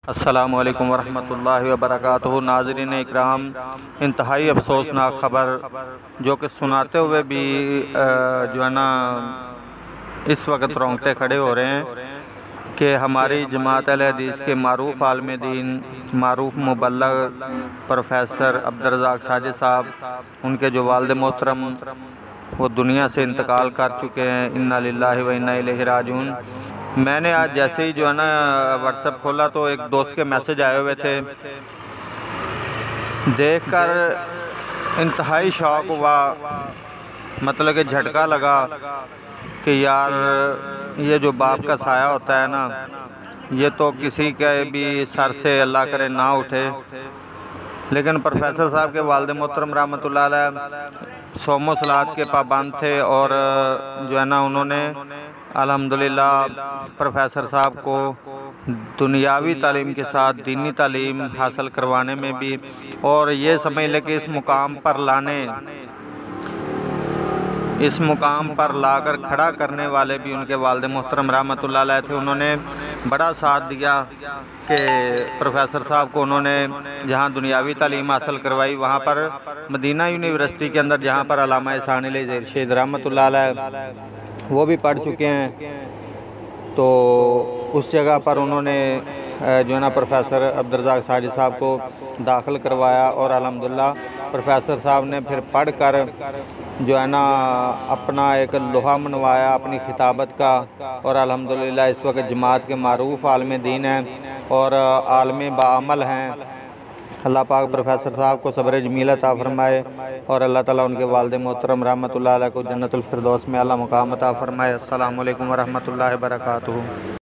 अस्सलामु अलैकुम वरहमतुल्लाहि वबरकातुहू। नाज़रीन इकराम, इंतहाई अफसोसनाक ख़बर जो कि सुनाते हुए भी जो है ना इस वक्त रोंगटे खड़े हो रहे हैं कि हमारी जमात अहले हदीस के मारूफ आलिम दीन, मारूफ मुबल्लग प्रोफेसर अब्दुर्रज़्ज़ाक़ साजिद साहब, उनके जो वालिद मोहतरम वो दुनिया से इंतकाल कर चुके हैं। इन्ना लिल्लाहि व इन्ना इलैहि राजिऊन। मैंने आज जैसे ही जो है ना व्हाट्सएप खोला तो एक दोस्त के मैसेज आए हुए थे, देखकर इंतहाई शौक हुआ, मतलब कि झटका लगा कि यार ये जो बाप का साया होता है ना, ये तो किसी के भी सर से अल्लाह करे ना उठे। लेकिन प्रोफेसर साहब के वालिद मोहतरम रहमतुल्लाह अलैह सोमो सलात के पाबंद थे और जो है ना उन्होंने अल्हम्दुलिल्लाह प्रोफेसर साहब को दुनियावी तालीम के साथ दीनी तालीम हासिल करवाने में भी, और ये समझ लें कि इस मुकाम पर लाकर खड़ा करने वाले भी उनके वालिद मोहतरम रहमतुल्लाह अलैह थे। उन्होंने बड़ा साथ दिया कि प्रोफेसर साहब को उन्होंने जहाँ दुनियावी तालीम हासिल करवाई, वहाँ पर मदीना यूनिवर्सिटी के अंदर जहाँ पर अल्लामा एहसान अली ज़ेरशेद रहमतुल्लाह अलैह वो भी पढ़ चुके हैं, तो उस जगह पर उन्होंने जो है ना प्रोफेसर अब्दुर्रज़्ज़ाक़ साजिद साहब को दाखिल करवाया और अल्हम्दुलिल्लाह प्रोफेसर साहब ने फिर पढ़ कर जो है ना अपना एक लोहा मनवाया अपनी खिताबत का, और अल्हम्दुलिल्लाह इस वक्त जमात के मारूफ आलिम दीन हैं और आलिम बाअमल हैं। अल्लाह पाक प्रोफेसर साहब को सब्र जमील अता फरमाए और अल्लाह ताला उनके वालिद मोहतरम रहमतुल्लाह अलैह को जन्नतुल फिरदौस में आला मुकाम अता फरमाए। अस्सलामु अलैकुम वरहमतुल्लाहि वबरकातुहू।